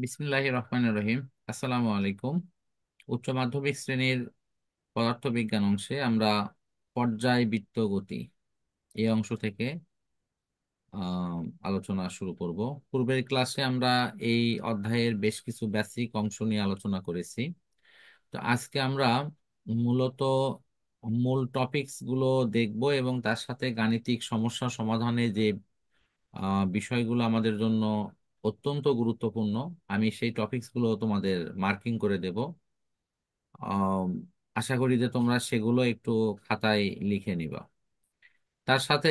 বিসমিল্লাহির রহমানির রহিম। আসসালামু আলাইকুম। উচ্চ মাধ্যমিক শ্রেণীর পদার্থবিজ্ঞান অংশে আমরা পর্যায়বৃত্ত গতি এই অংশ থেকে আহ, আলোচনা শুরু করব। পূর্বের ক্লাসে আমরা এই অধ্যায়ের বেশ কিছু বেসিক অংশ নিয়ে আলোচনা করেছি। তো আজকে আমরা মূলত মূল টপিকস গুলো দেখব এবং তার সাথে গাণিতিক সমস্যা সমাধানে যে বিষয়গুলো আমাদের জন্য অত্যন্ত গুরুত্বপূর্ণ, আমি সেই টপিকস গুলো তোমাদের মার্কিং করে দেব। আম, আশা করি যে তোমরা সেগুলো একটু খাতায় লিখে নিবা। তার সাথে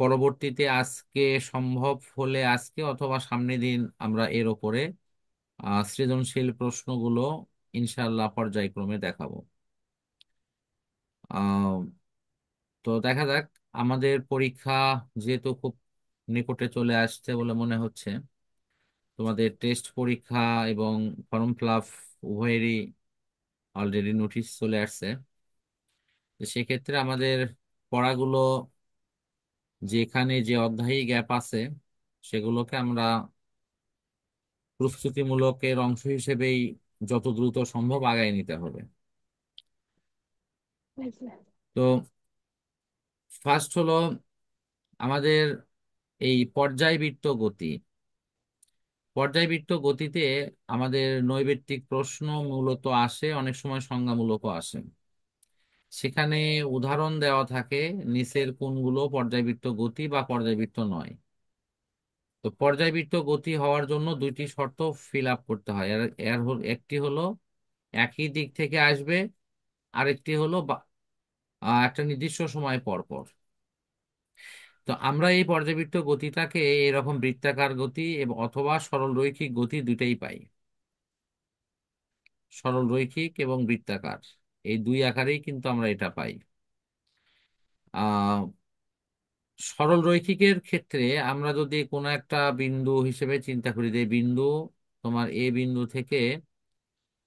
পরবর্তীতে আজকে সম্ভব হলে আজকে অথবা সামনের দিন আমরা এর ওপরে সৃজনশীল প্রশ্নগুলো ইনশাআল্লাহ পর্যায়ক্রমে দেখাবো। আম, তো দেখা যাক। আমাদের পরীক্ষা যেহেতু খুব নিকটে চলে আসছে বলে মনে হচ্ছে, তোমাদের টেস্ট পরীক্ষা এবং ফর্ম ফিল আপ উভয়েরই অলরেডি নোটিশ চলে আসছে। তো সেক্ষেত্রে আমাদের পড়াগুলো, যেখানে যে অধ্যায়ী গ্যাপ আছে সেগুলোকে আমরা প্রস্তুতিমূলকের অংশ হিসেবেই যত দ্রুত সম্ভব আগায় নিতে হবে। তো ফার্স্ট হলো আমাদের এই পর্যায়বৃত্ত গতি। পর্যায়বৃত্ত গতিতে আমাদের নৈর্ব্যক্তিক প্রশ্ন মূলত আসে, অনেক সময় সংজ্ঞামূলকও আসে। সেখানে উদাহরণ দেওয়া থাকে নিচের কোনগুলো পর্যায়বৃত্ত গতি বা পর্যায়বৃত্ত নয়। তো পর্যায়বৃত্ত গতি হওয়ার জন্য দুইটি শর্ত ফিল আপ করতে হয়। একটি হলো একই দিক থেকে আসবে, আরেকটি হলো একটা নির্দিষ্ট সময় পর পর। তো আমরা এই পর্যায়বৃত্ত গতিটাকে এরকম বৃত্তাকার গতি এবং অথবা সরল রৈখিক গতি দুইটাই পাই। সরল রৈখিক এবং বৃত্তাকার, এই দুই আকারেই কিন্তু আমরা এটা পাই। আহ সরল রৈখিকের ক্ষেত্রে আমরা যদি কোনো একটা বিন্দু হিসেবে চিন্তা করি, যে বিন্দু তোমার এ বিন্দু থেকে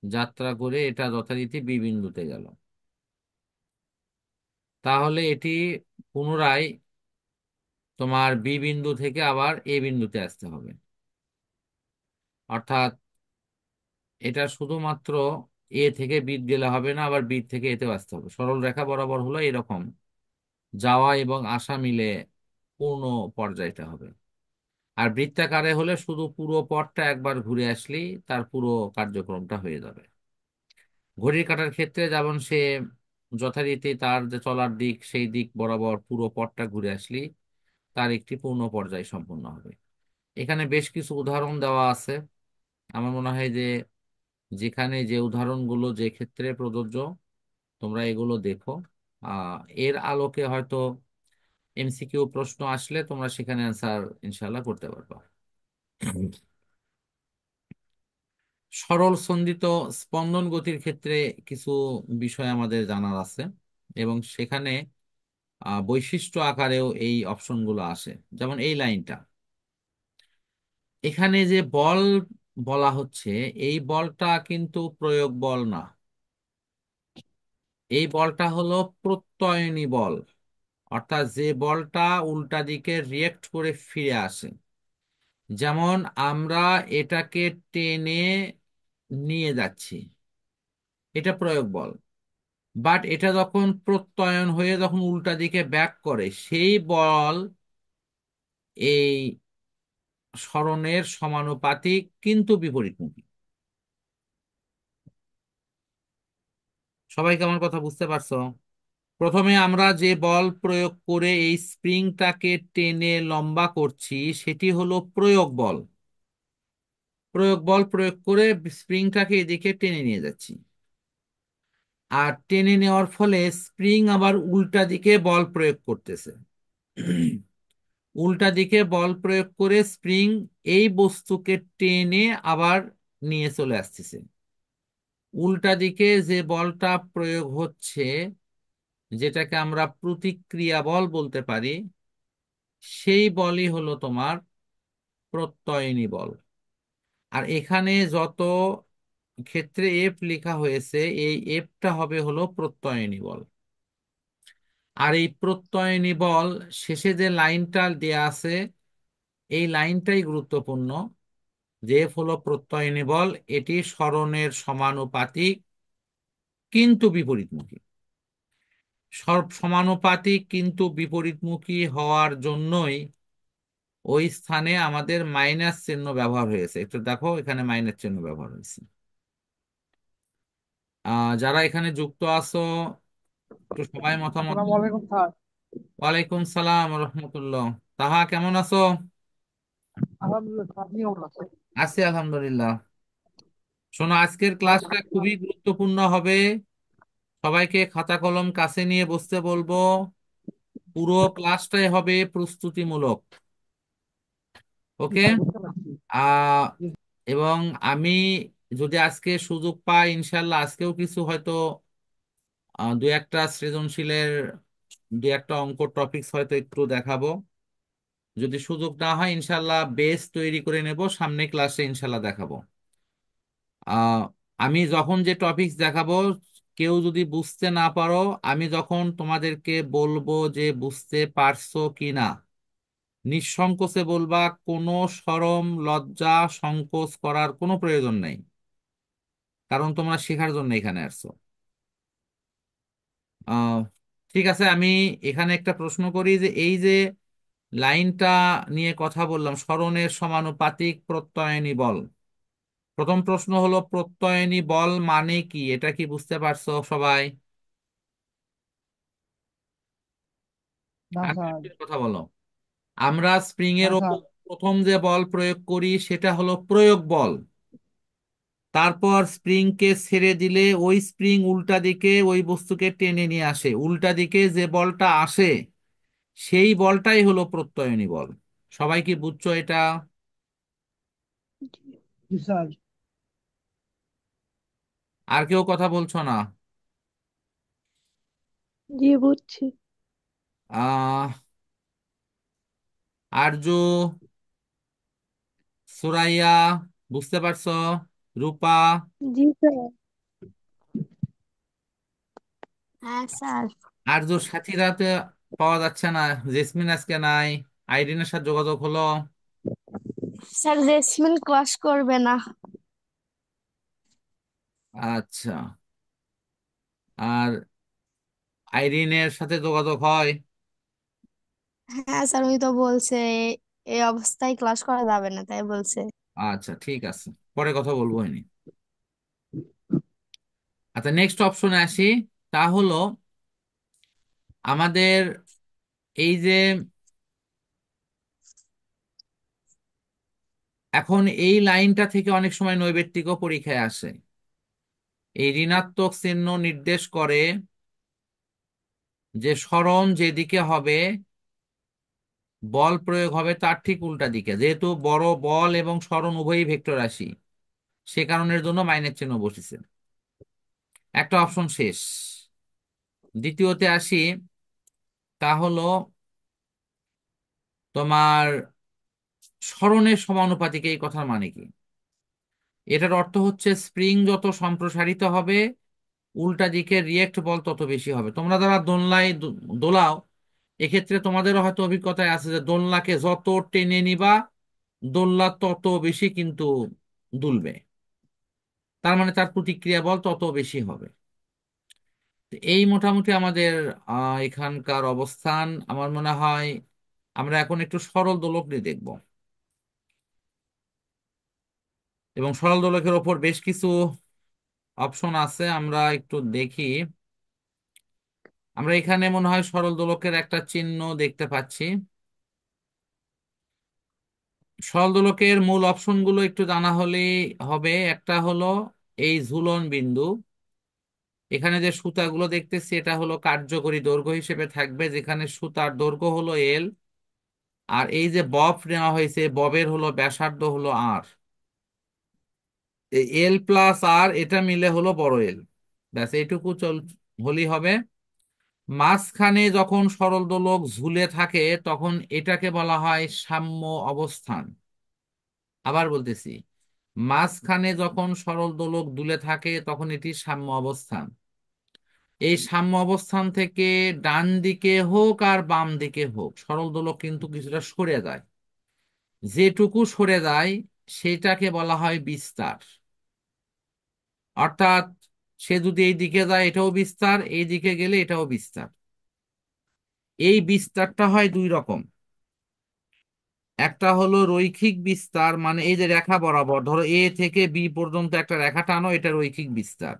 যাত্রা করে এটা যথারীতি বি বিন্দুতে গেল, তাহলে এটি পুনরায় তোমার বি বিন্দু থেকে আবার এ বিন্দুতে আসতে হবে। অর্থাৎ এটা শুধুমাত্র এ থেকে বি গেলে হবে না, আবার বি থেকে এতেও আসতে হবে। সরল রেখা বরাবর হলো এরকম যাওয়া এবং আসা মিলে পূর্ণ পর্যায়টা হবে। আর বৃত্তাকারে হলে শুধু পুরো পথটা একবার ঘুরে আসলেই তার পুরো কার্যক্রমটা হয়ে যাবে। ঘড়ির কাঁটার ক্ষেত্রে যেমন সে যথারীতি তার যে চলার দিক সেই দিক বরাবর পুরো পথটা ঘুরে আসলেই তার একটি পূর্ণ পর্যায় সম্পন্ন হবে। এখানে বেশ কিছু উদাহরণ দেওয়া আছে। আমার মনে হয় যে যেখানে যে উদাহরণগুলো যে ক্ষেত্রে প্রযোজ্য তোমরা এগুলো দেখো। এর আলোকে হয়তো এমসিকিউ প্রশ্ন আসলে তোমরা সেখানে অ্যান্সার ইনশাল্লাহ করতে পারবা। সরল সন্ধিত স্পন্দন গতির ক্ষেত্রে কিছু বিষয় আমাদের জানার আছে এবং সেখানে বৈশিষ্ট্য আকারেও এই অপশনগুলো আসে। যেমন এই লাইনটা, এখানে যে বল বলা হচ্ছে, এই বলটা কিন্তু প্রয়োগ বল না। এই বলটা হলো প্রত্যয়নী বল, অর্থাৎ যে বলটা উল্টা দিকে রিয়েক্ট করে ফিরে আসে। যেমন আমরা এটাকে টেনে নিয়ে যাচ্ছি, এটা প্রয়োগ বল। বাট এটা যখন প্রত্যয়ন হয়ে যখন উল্টা দিকে ব্যাক করে, সেই বল এই সরণের সমানুপাতিক কিন্তু বিপরীতমুখী। সবাইকে আমার কথা বুঝতে পারছো? প্রথমে আমরা যে বল প্রয়োগ করে এই স্প্রিংটাকে টেনে লম্বা করছি সেটি হলো প্রয়োগ বল। প্রয়োগ বল প্রয়োগ করে স্প্রিংটাকে এদিকে টেনে নিয়ে যাচ্ছি। আর টেনে নেওয়ার ফলে স্প্রিং আবার উল্টা দিকে বল প্রয়োগ করতেছে। উল্টা দিকে বল প্রয়োগ করে স্প্রিং এই বস্তুকে টেনে আবার নিয়ে চলে আসতেছে। উল্টা দিকে যে বলটা প্রয়োগ হচ্ছে, যেটাকে আমরা প্রতিক্রিয়া বল বলতে পারি, সেই বলই হলো তোমার প্রত্যয়নী বল। আর এখানে যত ক্ষেত্রে এফ লেখা হয়েছে, এই এফটা হবে হলো প্রত্যয়নী বল। আর এই প্রত্যয়নী বল শেষে যে লাইনটা দেয়া আছে, এই লাইনটাই গুরুত্বপূর্ণ। জেএফ হলো প্রত্যয়নী বল, এটি সরণের সমানুপাতিক কিন্তু বিপরীতমুখী। সমানুপাতিক কিন্তু বিপরীতমুখী হওয়ার জন্যই ওই স্থানে আমাদের মাইনাস চিহ্ন ব্যবহার হয়েছে। একটু দেখো, এখানে মাইনাস চিহ্ন ব্যবহার হয়েছে। যারা এখানে যুক্ত আছো, একটু সবাই মতামত আসসালামু দাও। আলাইকুম স্যার। ওয়ালাইকুম সালাম রহমতুল্লাহ। তাহা কেমন আছো? আলহামদুলিল্লাহ স্যার, আপনি কেমন আছেন? আছি আলহামদুলিল্লাহ। শোনো, আজকের ক্লাসটা খুবই গুরুত্বপূর্ণ হবে। সবাইকে খাতা কলম কাছে নিয়ে বসতে বলবো। পুরো ক্লাসটাই হবে প্রস্তুতিমূলক। জি ওকে। স্যার, বুঝতে পারছি। আহ জি। এবং আমি যদি আজকে সুযোগ পাই, ইনশাল্লাহ আজকেও কিছু হয়তো দু একটা সৃজনশীলের দু একটা অঙ্ক টপিকস হয়তো একটু দেখাবো। যদি সুযোগ না হয়, ইনশাল্লাহ বেস তৈরি করে নেব, সামনে ক্লাসে ইনশাল্লাহ দেখাবো। আহ আমি যখন যে টপিকস দেখাবো, কেউ যদি বুঝতে না পারো, আমি যখন তোমাদেরকে বলবো যে বুঝতে পারছো কি না, নিঃসংকোচে বলবা, কোনো শরম লজ্জা সংকোচ করার কোনো প্রয়োজন নেই, কারণ তোমরা শেখার জন্য এখানে আসছো। আহ ঠিক আছে, আমি এখানে একটা প্রশ্ন করি যে এই যে লাইনটা নিয়ে কথা বললাম, সরণের সমানুপাতিক প্রত্যয়নী বল। প্রথম প্রশ্ন হলো, প্রত্যয়নী বল মানে কি? এটা কি বুঝতে পারছো সবাই? না আর স্যার। একটা কথা বলো। আমরা স্প্রিং না এর স্যার। ওপর প্রথম যে বল প্রয়োগ করি সেটা হলো প্রয়োগ বল। তারপর স্প্রিং কে ছেড়ে দিলে ওই স্প্রিং উল্টা দিকে ওই বস্তুকে টেনে নিয়ে আসে, উল্টা দিকে যে বলটা আসে সেই বলটাই হলো প্রত্যয়নী বল। সবাই কি বুঝছো এটা? জি স্যার। আর কেউ কথা বলছো না? জি, বুঝছি। আহ আরজু, সুরাইয়া, বুঝতে পারছো? রূপা? জি স্যার। হ্যাঁ স্যার। আরজুর সাথীরা তো পাওয়া যাচ্ছে না। জেসমিন আজকে নাই। আইরিনের সাথে যোগাযোগ হলো? স্যার, জেসমিন ক্লাস করবে না। আচ্ছা। আর আইরিনের সাথে যোগাযোগ হয়? হ্যাঁ স্যার, উনি তো বলছে এই অবস্থায় ক্লাস করা যাবে না, তাই বলছে। আচ্ছা, ঠিক আছে, পরে কথা বলবো ইনি। আচ্ছা, নেক্সট অপশনে আসি। তা হলো আমাদের এই যে এখন এই লাইনটা থেকে অনেক সময় নৈর্ব্যক্তিক পরীক্ষায় আসে। এই ঋণাত্মক চিহ্ন নির্দেশ করে যে সরণ যেদিকে হবে, বল প্রয়োগ হবে তার ঠিক উল্টা দিকে। যেহেতু বড় বল এবং সরণ উভয়ই ভেক্টর রাশি, সে কারণের জন্য মাইনাস চিহ্ন বসেছে। একটা অপশন শেষ। দ্বিতীয়তে আসি। তা হলো তোমার সরণের সমানুপাতিক, এই কথার মানে কি? এটার অর্থ হচ্ছে স্প্রিং যত সম্প্রসারিত হবে, উল্টা দিকে রিয়েক্ট বল তত বেশি হবে। তোমরা যারা দোলনায় দোলাও, এক্ষেত্রে তোমাদেরও হয়তো অভিজ্ঞতায় আছে যে দোলনাকে যত টেনে নিবা, দোলনা তত বেশি কিন্তু দুলবে। তার মানে তার প্রতিক্রিয়া বল তত বেশি হবে। তো এই মোটামুটি আমাদের এখানকার অবস্থান। আমার মনে হয় আমরা এখন একটু সরল দোলক নিয়ে দেখব, এবং সরল দোলকের ওপর বেশ কিছু অপশন আছে, আমরা একটু দেখি। আমরা এখানে মনে হয় সরল দোলকের একটা চিহ্ন দেখতে পাচ্ছি। সরল দোলকের মূল অপশনগুলো একটু জানা হলেই হবে। একটা হলো এই ঝুলন বিন্দু। এখানে যে সুতাগুলো দেখতেছি এটা হলো কার্যকরী দৈর্ঘ্য হিসেবে থাকবে, যেখানে সুতার দৈর্ঘ্য হলো এল, আর এই যে বব নেওয়া হয়েছে, ববের হলো ব্যাসার্ধ হলো আর। এল প্লাস আর এটা মিলে হলো বড় এল। ব্যাস এইটুকু হলেই হবে। মাঝখানে যখন সরল দোলক ঝুলে থাকে তখন এটাকে বলা হয় সাম্য অবস্থান। আবার বলতেছি, মাঝখানে যখন সরল দোলক দুলে থাকে তখন এটি সাম্য অবস্থান। এই সাম্য অবস্থান থেকে ডান দিকে হোক আর বাম দিকে হোক, সরল দোলক কিন্তু কিছুটা সরে যায়। যেটুকু সরে যায় সেটাকে বলা হয় বিস্তার। অর্থাৎ সে যদি এই দিকে যায় এটাও বিস্তার, এই দিকে গেলে এটাও বিস্তার। এই বিস্তারটা হয় দুই রকম। একটা হলো রৈখিক বিস্তার, মানে এই যে রেখা বরাবর ধরো এ থেকে বি পর্যন্ত একটা রেখা টানো, এটা রৈখিক বিস্তার।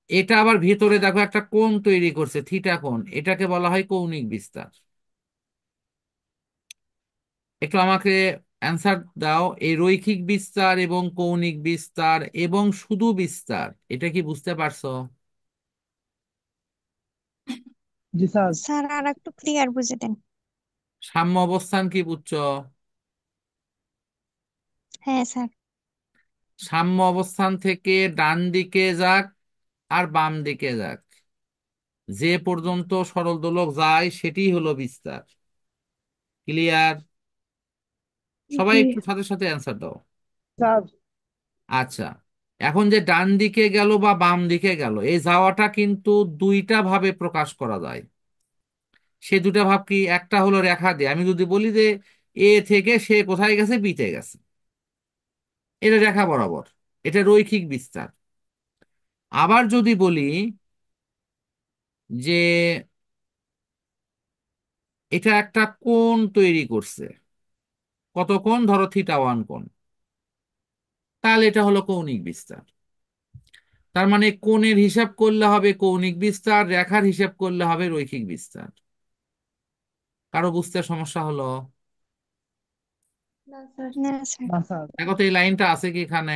এটা আবার ভিতরে দেখো একটা কোণ তৈরি করছে, থিটা কোণ, এটাকে বলা হয় কৌণিক বিস্তার। একটু আমাকে অ্যান্সার দাও, এই রৈখিক বিস্তার এবং কৌণিক বিস্তার এবং শুধু বিস্তার, এটা কি বুঝতে পারছো? জি স্যার। স্যার আর একটু ক্লিয়ার বুঝে দেন। সাম্য অবস্থান কি বুঝছো? হ্যাঁ স্যার। সাম্য অবস্থান থেকে ডান দিকে যাক আর বাম দিকে যাক, যে পর্যন্ত সরল দোলক যায় সেটি হলো বিস্তার। ক্লিয়ার? সবাই জি একটু সাথে সাথে অ্যান্সার দাও। স্যার। আচ্ছা, এখন যে ডান দিকে গেল বা বাম দিকে গেল, এই যাওয়াটা কিন্তু দুইটা ভাবে প্রকাশ করা যায়। সে দুটা ভাব কি? একটা হলো রেখা দিয়ে, আমি যদি বলি যে এ থেকে সে কোথায় গেছে, বিতে গেছে, এটা রেখা বরাবর, এটা রৈখিক বিস্তার। আবার যদি বলি যে এটা একটা কোণ তৈরি করছে, কত কোণ, ধরো থিটা 1 কোণ, তাহলে এটা হলো কৌণিক বিস্তার। তার মানে কোণের হিসাব করলে হবে কৌণিক বিস্তার, রেখার হিসাব করলে হবে রৈখিক বিস্তার। কারো বুঝতে সমস্যা হলো? না স্যার। না স্যার। না স্যার। দেখো তো এই লাইনটা আছে কি এখানে?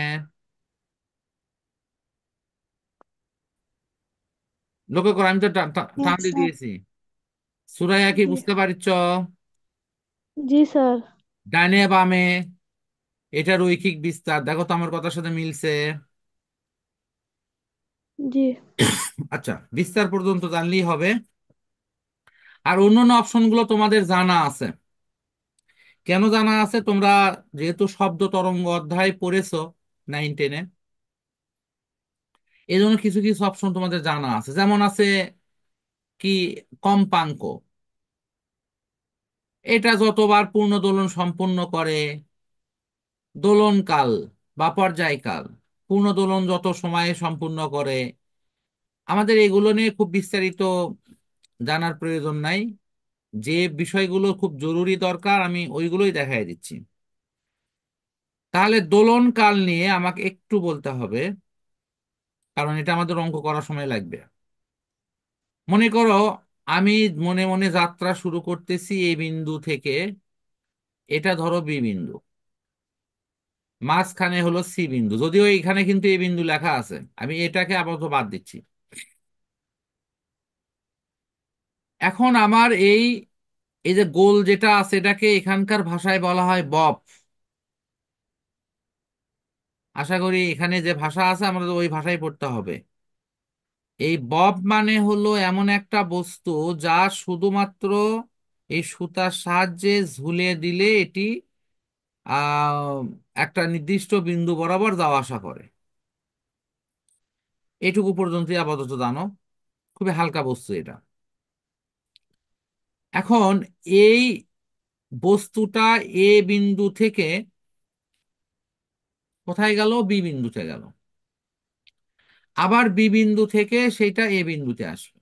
লক্ষ্য করো, আমি তো হ্যাঁ টান দিয়ে স্যার। দিয়েছি। সুরাইয়া কি জি। বুঝতে পারছ? জি স্যার। ডাইনে বামে এটা রৈখিক বিস্তার, দেখো তো আমার কথার সাথে মিলছে। জি আচ্ছা, বিস্তার পর্যন্ত জানলেই হবে। আর অন্যান্য অপশন গুলো তোমাদের জানা আছে। কেন জানা আছে? তোমরা যেহেতু শব্দ তরঙ্গ অধ্যায় পড়েছো 9-10-এ, এই জন্য কিছু কিছু অপশন তোমাদের জানা আছে। যেমন আছে কি, কম্পাঙ্ক, এটা যতবার পূর্ণ দোলন সম্পূর্ণ করে, দোলনকাল বা পর্যায়কাল, পূর্ণ দোলন যত সময়ে সম্পূর্ণ করে, আমাদের এগুলো নিয়ে খুব বিস্তারিত জানার প্রয়োজন নাই। যে বিষয়গুলো খুব জরুরি দরকার আমি ওইগুলোই দেখাই দিচ্ছি। তাহলে দোলন কাল নিয়ে আমাকে একটু বলতে হবে, কারণ এটা আমাদের অঙ্ক করার সময় লাগবে। মনে করো আমি মনে মনে যাত্রা শুরু করতেছি এই বিন্দু থেকে, এটা ধরো বি বিন্দু, মাঝখানে হলো সি বিন্দু, যদিও এখানে কিন্তু এই বিন্দু লেখা আছে, আমি এটাকে আপাতত বাদ দিচ্ছি। এখন আমার এই এই যে গোল যেটা আছে, এটাকে এখানকার ভাষায় বলা হয় বব। আশা করি এখানে যে ভাষা আছে আমাদের ওই ভাষায় পড়তে হবে। এই বব মানে হলো এমন একটা বস্তু যা শুধুমাত্র এই সুতার সাহায্যে ঝুলে দিলে এটি আহ একটা নির্দিষ্ট বিন্দু বরাবর যাওয়া আসা করে। এটুকু পর্যন্তই আপাতত জানো, খুবই হালকা বস্তু এটা। এখন এই বস্তুটা এ বিন্দু থেকে কোথায় গেল? বি বিন্দুতে গেল। আবার বি বিন্দু থেকে সেটা এ বিন্দুতে আসবে।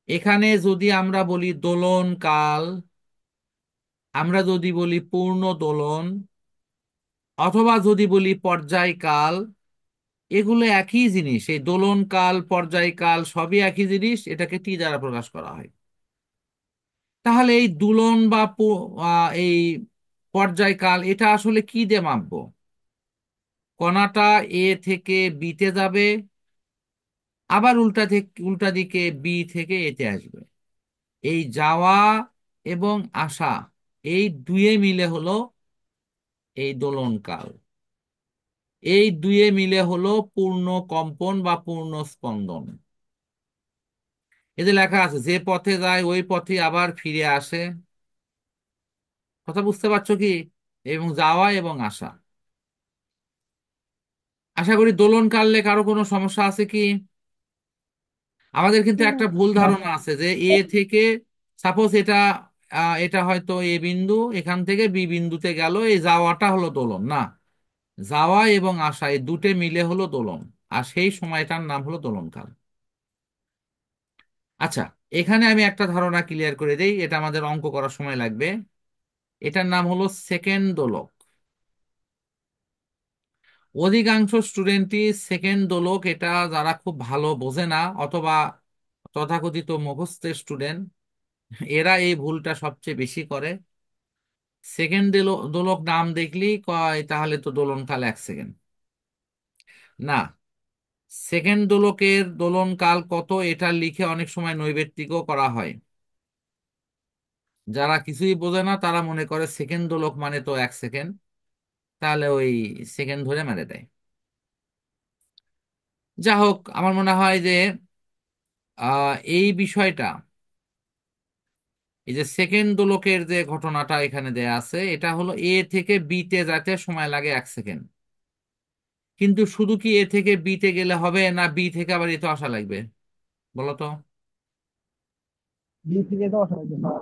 এখানে যদি আমরা বলি দোলন কাল, আমরা যদি বলি পূর্ণ দোলন, অথবা যদি বলি পর্যায়কাল, এগুলো একই জিনিস। এই দোলন কাল, পর্যায়কাল সবই একই জিনিস, এটাকে টি দ্বারা প্রকাশ করা হয়। তাহলে এই দুলন বা এই পর্যায়কাল এটা আসলে কি দিয়ে মাপবো? কণাটা এ থেকে বিতে যাবে, আবার উল্টা থেকে উল্টা দিকে বি থেকে এতে আসবে। এই যাওয়া এবং আসা, এই দুয়ে মিলে হলো এই দোলনকাল। এই দুয়ে মিলে হলো পূর্ণ কম্পন বা পূর্ণ স্পন্দন। এতে লেখা আছে যে পথে যায় ওই পথে আবার ফিরে আসে। কথা বুঝতে পারছো কি? এবং যাওয়া এবং আসা। আশা করি দোলন কাললে কারো কোনো সমস্যা আছে কি? আমাদের কিন্তু না একটা ভুল না ধারণা আছে যে এ থেকে, সাপোজ এটা এটা হয়তো এ বিন্দু, এখান থেকে বি বিন্দুতে গেল, এই যাওয়াটা হলো দোলন না, যাওয়া এবং আসা এই দুটো মিলে হলো দোলন, আর সেই সময়টার নাম হলো দোলনকাল। আচ্ছা, এখানে আমি একটা ধারণা ক্লিয়ার করে দেই, এটা আমাদের অঙ্ক করার সময় লাগবে। এটার নাম হলো সেকেন্ড দোলক। অধিকাংশ স্টুডেন্টই সেকেন্ড দোলক এটা যারা খুব ভালো বোঝে না অথবা তথাকথিত মুখস্থের স্টুডেন্ট, এরা এই ভুলটা সবচেয়ে বেশি করে। সেকেন্ড দোলক নাম দেখলেই কয় তাহলে তো দোলনকাল 1 সেকেন্ড। না, সেকেন্ড দোলকের দোলনকাল কত এটা লিখে অনেক সময় নৈবেত্তিকও করা হয়। যারা কিছুই বোঝে না তারা মনে করে সেকেন্ড দোলক মানে তো 1 সেকেন্ড, তাহলে ওই সেকেন্ড ধরে মেরে দেয়। যা হোক, আমার মনে হয় যে এই বিষয়টা, এই যে সেকেন্ড দোলকের যে ঘটনাটা এখানে দেয়া আছে, এটা হলো এ থেকে বি তে যেতে সময় লাগে 1 সেকেন্ড। কিন্তু শুধু কি এ থেকে বি তে গেলে হবে, না বি থেকে আবার এ তো আসা লাগবে? বলো তো। বি থেকে তো অসংখ্য স্যার।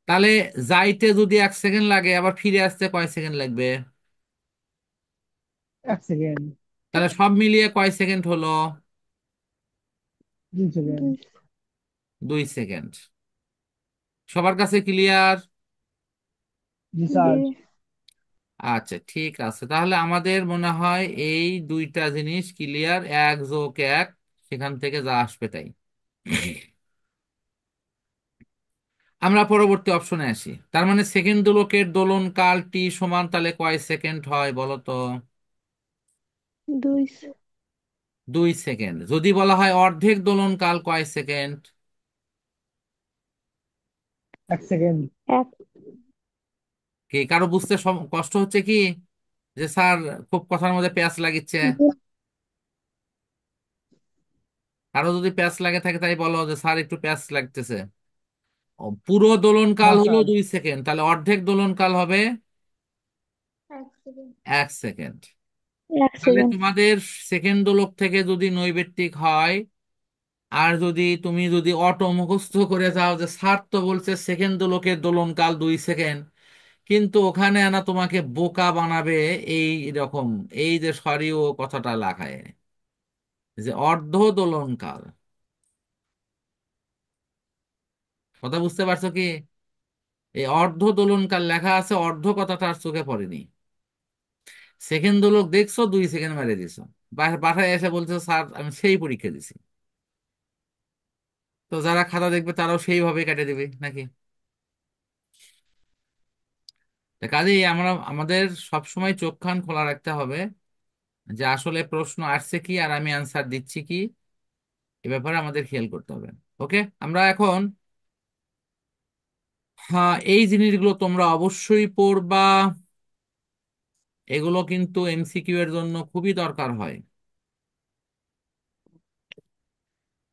তাহলে যাইতে যদি 1 সেকেন্ড লাগে, আবার ফিরে আসতে কয় সেকেন্ড লাগবে? 1 সেকেন্ড। তাহলে সব মিলিয়ে কয় সেকেন্ড হলো? 2 সেকেন্ড। 2 সেকেন্ড। সবার কাছে ক্লিয়ার? জি স্যার। আচ্ছা, ঠিক আছে, তাহলে আমাদের মনে হয় এই দুইটা জিনিস ক্লিয়ার, 1+1 সেখান থেকে যা আসবে তাই। আমরা পরবর্তী অপশনে আসি। তার মানে সেকেন্ড দোলকের দোলন কাল টি সমান তাহলে কয় সেকেন্ড হয় বলো তো? 2। 2 সেকেন্ড। যদি বলা হয় অর্ধেক দোলন কাল কয় সেকেন্ড? 1 সেকেন্ড। এক। কি কারো বুঝতে কষ্ট হচ্ছে কি, যে স্যার খুব কথার মধ্যে প্যাঁচ লাগিচ্ছে? কারো যদি প্যাঁচ লাগে থাকে তাই বলো যে স্যার একটু প্যাঁচ লাগতেছে। পুরো দোলন না কাল হলো স্যার। 2 সেকেন্ড, তাহলে অর্ধেক দোলন কাল হবে 1 সেকেন্ড। 1 সেকেন্ড। এক তাহলে সেকেন্ড তোমাদের সেকেন্ড দোলক থেকে যদি নৈবেত্তিক হয়, আর তুমি যদি অটো মুখস্থ করে যাও যে স্যার তো বলছে সেকেন্ড দোলকের দোলনকাল 2 সেকেন্ড, কিন্তু ওখানে আনা তোমাকে বোকা বানাবে এই রকম, এই যে সরিও কথাটা লাগায় যে অর্ধ দোলনকাল। কথা বুঝতে পারছো কি? এই অর্ধ দোলনকাল লেখা আছে, অর্ধ কথাটা আর চোখে পড়েনি। সেকেন্ড দোলক দেখছো, 2 সেকেন্ড মেরে দিছো, বাসায় এসে বলছো স্যার আমি সেই পরীক্ষা দিছি। তো যারা খাতা দেখবে তারাও সেইভাবে কেটে দিবে নাকি? তা কাজেই আমরা আমাদের সব সময় চোখ কান খোলা রাখতে হবে যে আসলে প্রশ্ন আসছে কি আর আমি আনসার দিচ্ছি কি, এ ব্যাপারে আমাদের খেয়াল করতে হবে। ওকে, আমরা এখন, হ্যাঁ, এই জিনিসগুলো তোমরা অবশ্যই পড়বা, এগুলো কিন্তু এমসিকিউ এর জন্য খুবই দরকার হয়।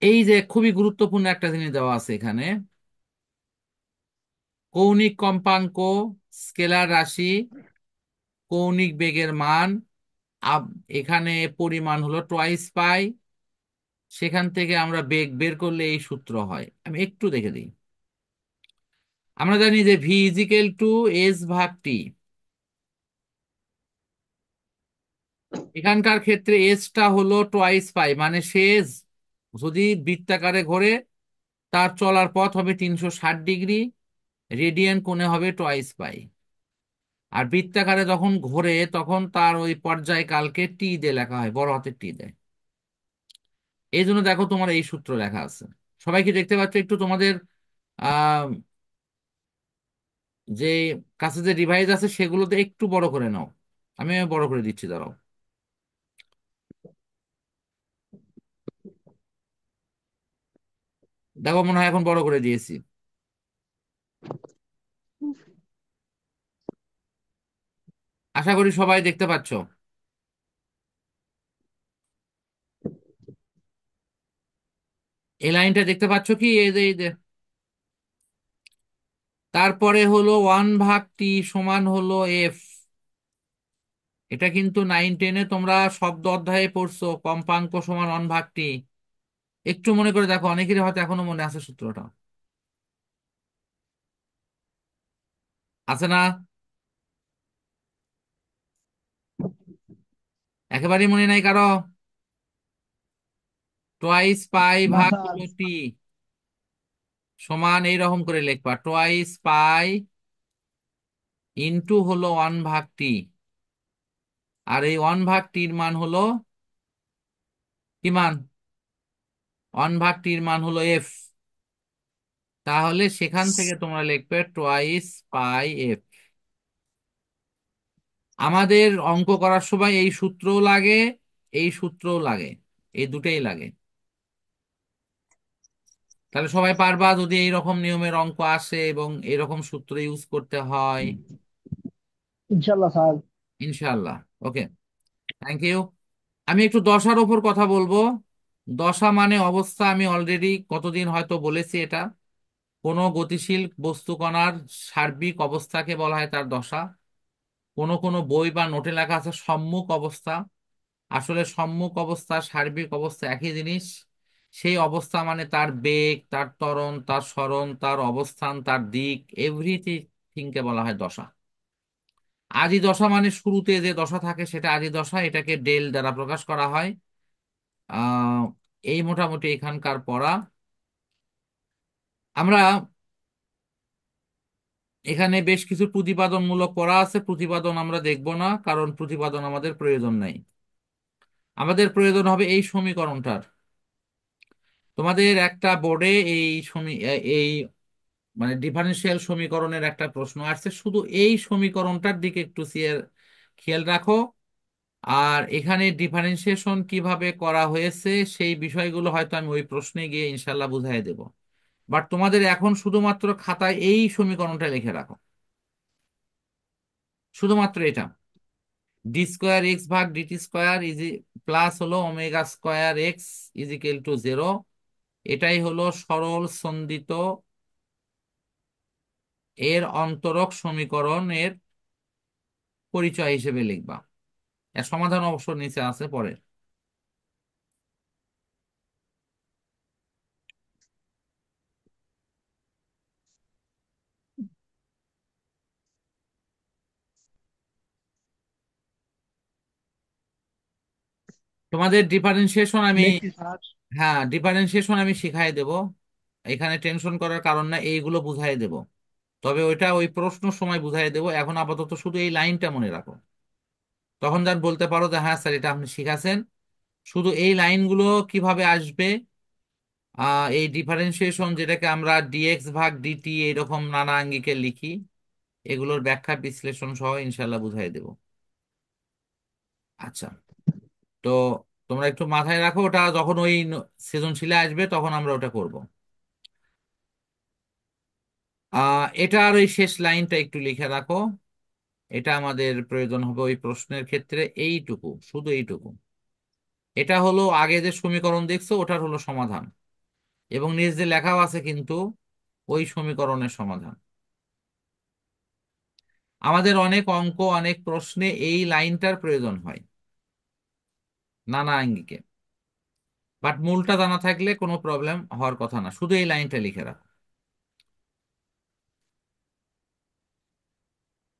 এই যে খুবই গুরুত্বপূর্ণ একটা জিনিস দেওয়া আছে এখানে, কৌণিক কম্পাঙ্ক, স্কেলার রাশি, কৌণিক বেগের মান, আব- এখানে পরিমাণ হলো টোয়াইস পাই, সেখান থেকে আমরা বেগ বের করলে এই সূত্র হয়। আমি একটু দেখে দিই। আমরা জানি যে ভি ইজিক্যাল টু এস ভাগ টি। এখানকার ক্ষেত্রে এসটা হলো টোয়াইস পাই, মানে সে যদি বৃত্তাকারে ঘোরে তার চলার পথ হবে 360 ডিগ্রি, রেডিয়ান কোণে হবে টোয়াইস পাই। আর বৃত্তাকারে যখন ঘোরে তখন তার ওই পর্যায়কালকে টি দিয়ে লেখা হয়, বড় হাতের টি দেয়। এই জন্য দেখো তোমার এই সূত্র লেখা আছে। সবাই কি দেখতে পাচ্ছ? একটু তোমাদের আহ যে কাছে যে ডিভাইস আছে সেগুলোতে একটু বড় করে নাও। আমি বড় করে দিচ্ছি, দাঁড়াও। দেখো, মনে হয় এখন বড় করে দিয়েছি। আশা করি সবাই দেখতে পাচ্ছ। এই লাইনটা দেখতে পাচ্ছ কি? এই যে তারপরে হলো 1/টি সমান হলো এফ। এটা কিন্তু 9-10-এ তোমরা শব্দ অধ্যায়ে পড়ছো, কম্পাঙ্ক সমান 1/টি। একটু মনে করে দেখো, অনেকেরই হয়তো এখনো মনে আছে সূত্রটা। আছে না? একেবারেই মনে নাই কারো? টোয়াইস পাই না ভাগ স্যার। হলো টি সমান এইরকম করে লিখবা, টোয়াইস পাই ইন্টু হলো 1/t। আর এই 1/tর মান হলো কি মান? 1/tর মান হলো এফ। তাহলে সেখান থেকে তোমরা লিখবে টোয়াইস পাই এফ। আমাদের অঙ্ক করার সময় এই সূত্রও লাগে, এই সূত্রও লাগে, এই দুটেই লাগে। তাহলে সবাই পারবা যদি এইরকম নিয়মের অঙ্ক আসে এবং এরকম সূত্র ইউজ করতে হয়? ইনশাল্লাহ স্যার। ইনশাআল্লাহ। ওকে, থ্যাংক ইউ। আমি একটু দশার ওপর কথা বলবো। দশা মানে অবস্থা, আমি অলরেডি কতদিন হয়তো বলেছি এটা। কোনো গতিশীল বস্তু কণার সার্বিক অবস্থাকে বলা হয় তার দশা। কোনো কোনো বই বা নোটে লেখা আছে সম্মুখ অবস্থা। আসলে সম্মুখ অবস্থা সার্বিক অবস্থা একই জিনিস। সেই অবস্থা মানে তার বেগ, তার ত্বরণ, তার সরণ, তার অবস্থান, তার দিক, এভরিথিংকে বলা হয় দশা। আদি দশা মানে শুরুতে যে দশা থাকে সেটা আদি দশা, এটাকে ডেল দ্বারা প্রকাশ করা হয়। আহ এই মোটামুটি এখানকার পড়া। আমরা এখানে বেশ কিছু প্রতিপাদনমূলক পড়া আছে, প্রতিপাদন আমরা দেখব না, কারণ প্রতিপাদন আমাদের প্রয়োজন নাই। আমাদের প্রয়োজন হবে এই সমীকরণটার। তোমাদের একটা বোর্ডে এই মানে ডিফারেনশিয়াল সমীকরণের একটা প্রশ্ন আসছে, শুধু এই সমীকরণটার দিকে একটু খেয়াল রাখো। আর এখানে ডিফারেন্সিয়েশন কিভাবে করা হয়েছে সেই বিষয়গুলো হয়তো আমি ওই প্রশ্নে গিয়ে ইনশাল্লাহ বুঝাই দেব। বাট তোমাদের এখন শুধুমাত্র খাতায় এই সমীকরণটা লিখে রাখো, শুধুমাত্র এটা। ডি স্কোয়ার এক্স ভাগ ডিটি স্কোয়ার প্লাস হলো omega square X equal to 0। এটাই হলো সরল সন্দিত এর অন্তরক সমীকরণের পরিচয় হিসেবে লিখবা। এর সমাধান অবশ্য নিচে আছে পরে। তোমাদের ডিফারেন্সিয়েশন আমি, লিখছি স্যার। হ্যাঁ ডিফারেন্সিয়েশন আমি শিখাই দেব। এখানে টেনশন করার কারণ না, এইগুলো বুঝাই দেব। তবে ওইটা ওই প্রশ্ন সময় বুঝাই দেব, এখন আপাতত শুধু এই লাইনটা মনে রাখো। তখন যার বলতে পারো যে হ্যাঁ স্যার এটা আপনি শিখাছেন। শুধু এই লাইনগুলো কিভাবে আসবে, এই ডিফারেন্সিয়েশন যেটাকে আমরা ডিএক্স ভাগ ডিটি এরকম নানা আঙ্গিকে লিখি, এগুলোর ব্যাখ্যা বিশ্লেষণ সহ ইনশাল্লাহ বুঝাই দেব। আচ্ছা, তো তোমরা একটু মাথায় রাখো, ওটা যখন ওই সৃজনশীলে আসবে তখন আমরা ওটা করব। এটা আর ওই শেষ লাইনটা একটু লিখে রাখো। এটা আমাদের প্রয়োজন হবে ওই প্রশ্নের ক্ষেত্রে, এইটুকু, শুধু এইটুকু। এটা হলো আগে যে সমীকরণ দেখছো ওটার হলো সমাধান, এবং নিচ দিয়ে লেখাও আছে কিন্তু ওই সমীকরণের সমাধান। আমাদের অনেক অঙ্ক অনেক প্রশ্নে এই লাইনটার প্রয়োজন হয় নানা আঙ্গিকে। বাট মূলটা জানা থাকলে কোনো প্রবলেম হওয়ার কথা না, শুধু এই লাইনটা লিখে রাখো।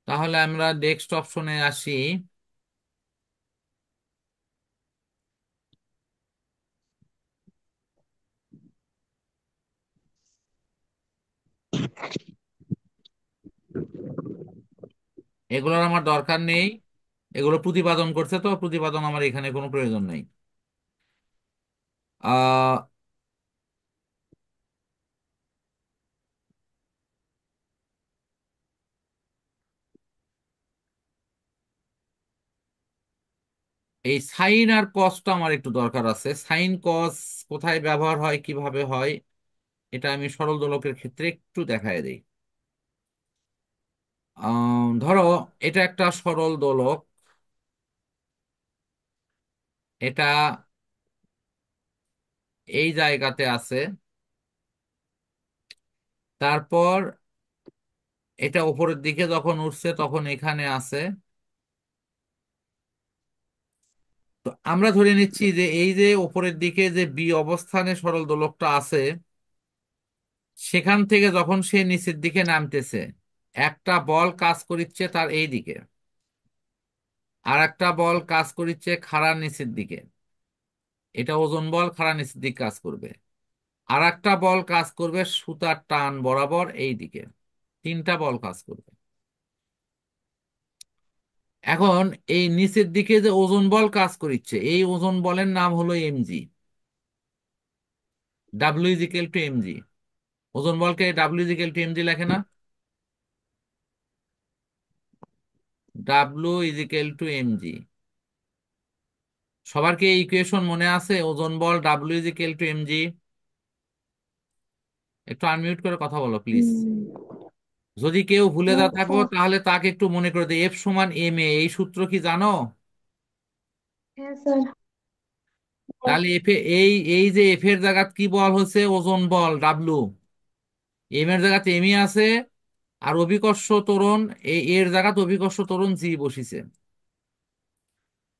তাহলে আমরা নেক্সট অপশনে আসি। এগুলোর আমার দরকার নেই, এগুলো প্রতিপাদন করছে, তো প্রতিপাদন আমার এখানে কোনো প্রয়োজন নেই। আহ এই সাইন আর কসটা আমার একটু দরকার আছে। সাইন কস কোথায় ব্যবহার হয়, কিভাবে হয়, এটা আমি সরল দোলকের ক্ষেত্রে একটু দেখায় দিই। ধরো এটা একটা সরল দোলক, এটা এই জায়গাতে আছে। তারপর এটা উপরের দিকে যখন উঠছে তখন এখানে আছে। তো আমরা ধরে নিচ্ছি যে এই যে উপরের দিকে যে বি অবস্থানে সরল দোলকটা আছে, সেখান থেকে যখন সে নিচের দিকে নামতেছে একটা বল কাজ করিচ্ছে তার এই দিকে, আর একটা বল কাজ করিচ্ছে খাড়ার নিচের দিকে। এটা ওজন বল, খাড়ার নিচের দিকে কাজ করবে। আর একটা বল কাজ করবে সুতার টান বরাবর এই দিকে। তিনটা বল কাজ করবে। এখন এই নিচের দিকে যে ওজন বল কাজ করিচ্ছে, এই ওজন বলের নাম হলো MG. W is equal to MG. ওজন বলকে W is equal to MG লেখে না? W is equal to MG. সবার কি এই ইকুয়েশন মনে আছে? ওজন বল W is equal to MG. একটু আনমিউট করে কথা বলো প্লিজ। যদি কেউ ভুলে যা হ্যাঁ থাকো স্যার। তাহলে তাকে একটু মনে করে দিই, এফ সমান এম এ, এই সূত্র কি জানো? হ্যাঁ স্যার। তাহলে এফ এই এই যে এফ এর জায়গা কি বল হচ্ছে ওজন বল ডাব্লু, এম এর জায়গাতে এমই আছে, আর অভিকর্ষ ত্বরণ এই এর জায়গাতে অভিকর্ষ ত্বরণ জি বসিছে।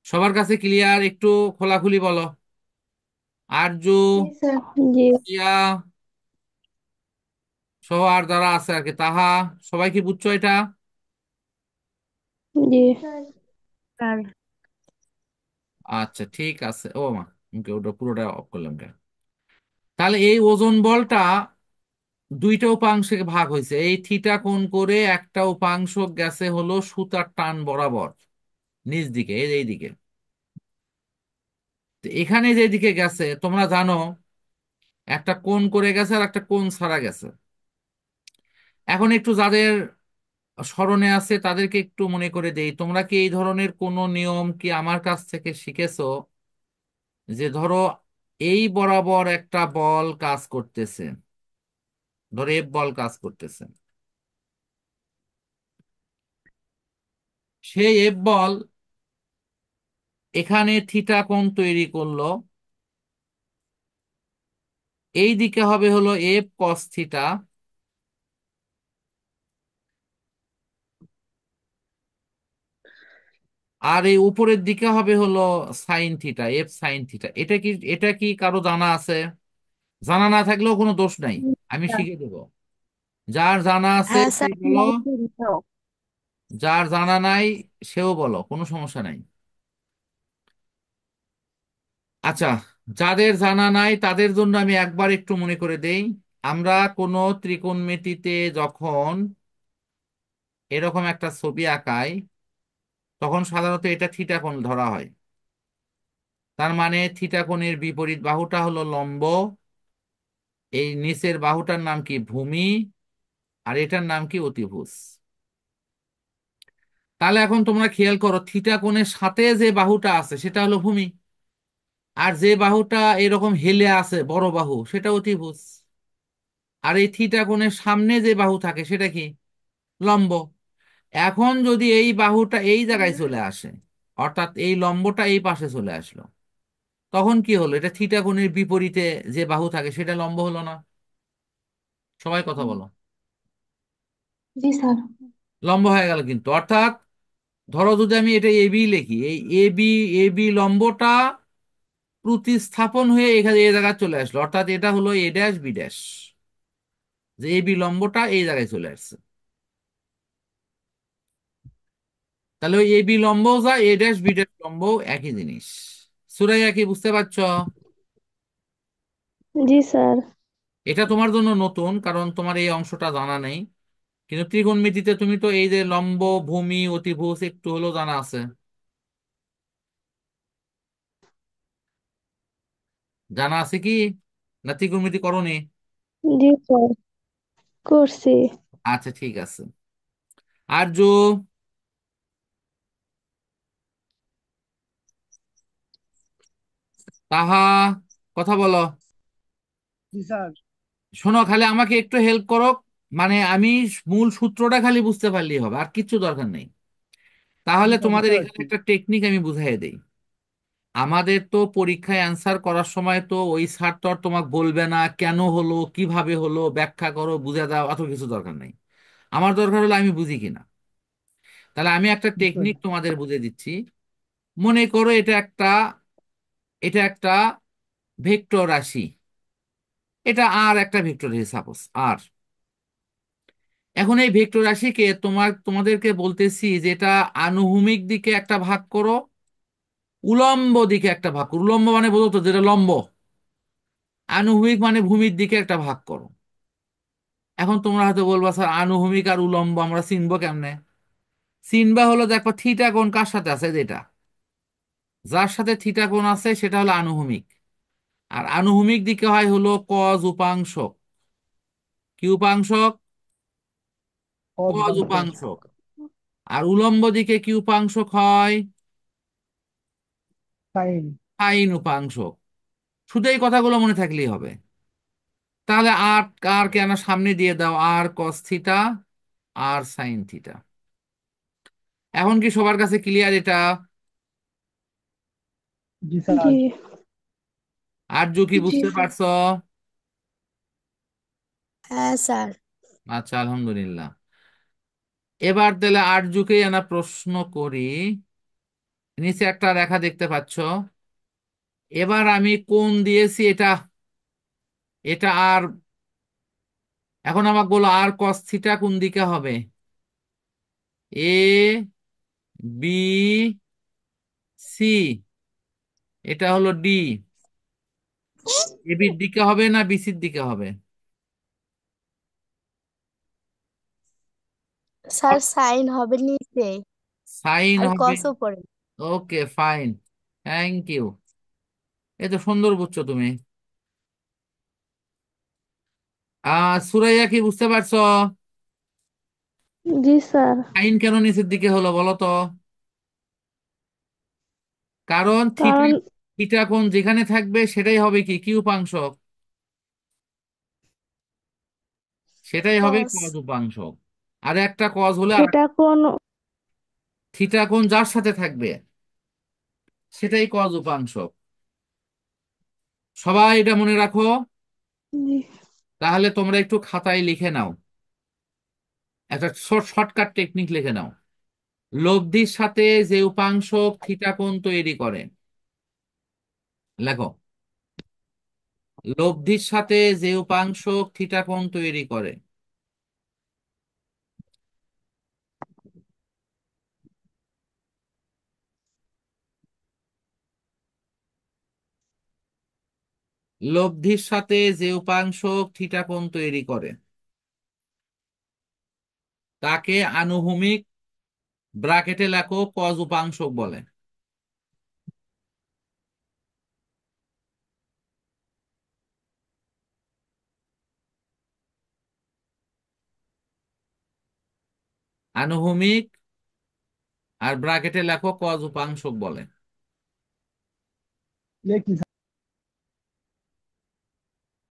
সবার কাছে ক্লিয়ার? একটু খোলাখুলি বলো। আরজু, জি স্যার। জি। ইয়া সহ আর যারা আছে আর কি, তাহা, সবাই কি বুঝছো এটা? জি স্যার। স্যার। আচ্ছা ঠিক আছে। ও মা, ওকে, ওটা পুরোটা অফ করলাম কেন? তাহলে এই ওজন বলটা দুইটা উপাংশে ভাগ হয়েছে। এই থিটা কোণ করে একটা উপাংশ গেছে হলো সুতার টান বরাবর নিচ দিকে, এই দিকে। তো এখানে যেদিকে গেছে তোমরা জানো, একটা কোণ করে গেছে আর একটা কোণ ছাড়া গেছে। এখন একটু যাদের স্মরণে আছে তাদেরকে একটু মনে করে দেই, তোমরা কি এই ধরনের কোনো নিয়ম কি আমার কাছ থেকে শিখেছো? যে ধরো এই বরাবর একটা বল কাজ করতেছে, ধরো এফ বল কাজ করতেছে, সেই এফ বল এখানে থিটা কোণ তৈরি করলো। এই দিকে হবে হলো এফ কস থিটা, আর এই উপরের দিকে হবে হলো sine theta, F sine theta. এটা কি কারো জানা আছে? জানা না থাকলেও কোনো দোষ নাই, আমি শিখে দেবো। যার জানা আছে হ্যাঁ সে স্যার। বলো, যার জানা নাই সেও বলো, কোনো সমস্যা নাই। আচ্ছা, যাদের জানা নাই তাদের জন্য আমি একবার একটু মনে করে দেই। আমরা কোনো ত্রিকোণমিতিতে যখন এরকম একটা ছবি আঁকাই, তখন সাধারণত এটা থিটা কোণ ধরা হয়। তার মানে থিটা কোণের বিপরীত বাহুটা হলো লম্ব, এই নিচের বাহুটার নাম কি ভূমি, আর এটার নাম কি অতিভুজ। তাহলে এখন তোমরা খেয়াল করো, থিটা কোণের সাথে যে বাহুটা আছে সেটা হলো ভূমি, আর যে বাহুটা এরকম হেলে আছে বড় বাহু সেটা অতিভুজ, আর এই থিটা কোণের সামনে যে বাহু থাকে সেটা কি লম্ব। এখন যদি এই বাহুটা এই জায়গায় চলে আসে, অর্থাৎ এই লম্বটা এই পাশে চলে আসলো, তখন কি হলো? এটা থিটা কোণের বিপরীতে যে বাহু থাকে সেটা লম্ব হলো না? সবাই কথা বলো। জি স্যার। লম্ব হয়ে গেল কিন্তু। অর্থাৎ ধরো যদি আমি এটা এবি লিখি, এই এবি, এবি লম্বটা প্রতিস্থাপন হয়ে এখানে এই জায়গায় চলে আসলো, অর্থাৎ এটা হলো এ ড্যাশ বি ড্যাশ, যে এবি লম্বটা এই জায়গায় চলে আসছে। তাহলে ওই এবি লম্বও যা এ ড্যাশ বি ড্যাশ লম্বও একই জিনিস। সুরাইয়া কি বুঝতে পারছো? জি স্যার। এটা তোমার জন্য নতুন, কারণ তোমার এই অংশটা জানা নেই। কিন্তু ত্রিকোণমিতিতে তুমি তো এই যে লম্ব, ভূমি, অতিভুজ একটু হলেও জানা আছে। জানা আছে কি? না ত্রিকোণমিতি করনি? জি স্যার। করছি। আচ্ছা ঠিক আছে। আরজু, তাহা, কথা বলো। জি স্যার। শোনো, খালি আমাকে একটু হেল্প করো। মানে আমি মূল সূত্রটা খালি বুঝতে পারলেই হবে, আর কিচ্ছু দরকার নেই। জি তাহলে স্যার, তোমাদের বুঝতে এখানে পারছি। একটা টেকনিক আমি বুঝাই দেই। আমাদের তো পরীক্ষায় অ্যান্সার করার সময় তো ওই স্যার তো আর তোমাকে বলবে না কেন হলো, কিভাবে হলো, ব্যাখ্যা করো, বুঝে দাও, অত কিছু দরকার নেই। আমার দরকার হলো আমি বুঝি কিনা। তাহলে আমি একটা বুঝতে টেকনিক পারছি। তোমাদের বুঝিয়ে দিচ্ছি। মনে করো এটা একটা ভেক্টর রাশি। এটা আর একটা ভেক্টর রাশি, সাপোজ আর। এখন এই ভেক্টর রাশিকে তোমাদেরকে বলতেছি যে এটা আনুভূমিক দিকে একটা ভাগ করো, উলম্ব দিকে একটা ভাগ করো। উলম্ব মানে বোঝো তো, যেটা লম্ব। আনুভূমিক মানে ভূমির দিকে একটা ভাগ করো। এখন তোমরা হয়তো বলবা, স্যার আনুভূমিক আর উলম্ব আমরা চিনবো কেমনে? চিনবা হলো, দেখো থিটা কোণ কার সাথে আছে, যেটা যার সাথে থিটা কোণ আছে সেটা হলো আনুভূমিক। আর আনুভূমিক দিকে হয় হলো কজ উপাংশ। কি উপাংশ? কজ কজ উপাংশ। উপাংশ। আর উলম্ব দিকে কি উপাংশ হয়? সাইন। সাইন উপাংশ। শুধু এই কথাগুলো মনে থাকলেই হবে। তাহলে আর আর কে আনা সামনে দিয়ে দাও, আর কস থিটা, আর সাইন থিটা। এখন কি সবার কাছে ক্লিয়ার এটা? জি স্যার। জি। আরজু কি জি বুঝতে স্যার। পারছো? হ্যাঁ স্যার। আচ্ছা, আলহামদুলিল্লাহ। এবার তাহলে আরজুকে আনা প্রশ্ন করি। নিচে একটা রেখা দেখতে পাচ্ছ। এবার আমি কোণ দিয়েছি এটা, এটা আর। এখন আমাকে বলো আর কস থিটা কোন দিকে হবে? এ, বি, সি। এটা হলো ডি। এবির দিকে হবে না বিসির দিকে হবে? স্যার সাইন হবে নিচে সাইন আর হবে। কস উপরে। Okay, fine. Thank you. এই তো সুন্দর বুঝছো তুমি। সুরাইয়া কি বুঝতে পারছো? জি স্যার। সাইন কেন নিচের দিকে হলো বলো তো? কারণ থিটা, কারণ থিটা কোণ যেখানে থাকবে সেটাই হবে কি কি উপাংশ? সেটাই হবে কস। কজ উপাংশ। আর একটা কজ হলে আর সেটা কোন? থিটা কোণ যার সাথে থাকবে সেটাই কজ উপাংশ। সবাই এটা মনে রাখো। জি। তাহলে তোমরা একটু খাতায় লিখে নাও, একটা শর্টকাট টেকনিক লিখে নাও। লব্ধির সাথে যে উপাংশ থিটা কোণ তৈরি করে, লেখো। লব্ধির সাথে যে উপাংশ থিটা কোণ তৈরি করে, লব্ধির সাথে যে উপাংশ থিটা কোণ তৈরি করে তাকে আনুভূমিক, ব্রাকেটে লেখো কজ উপাংশ বলে। আনুভূমিক আর ব্রাকেটে লেখো কজ উপাংশ বলে। লেখি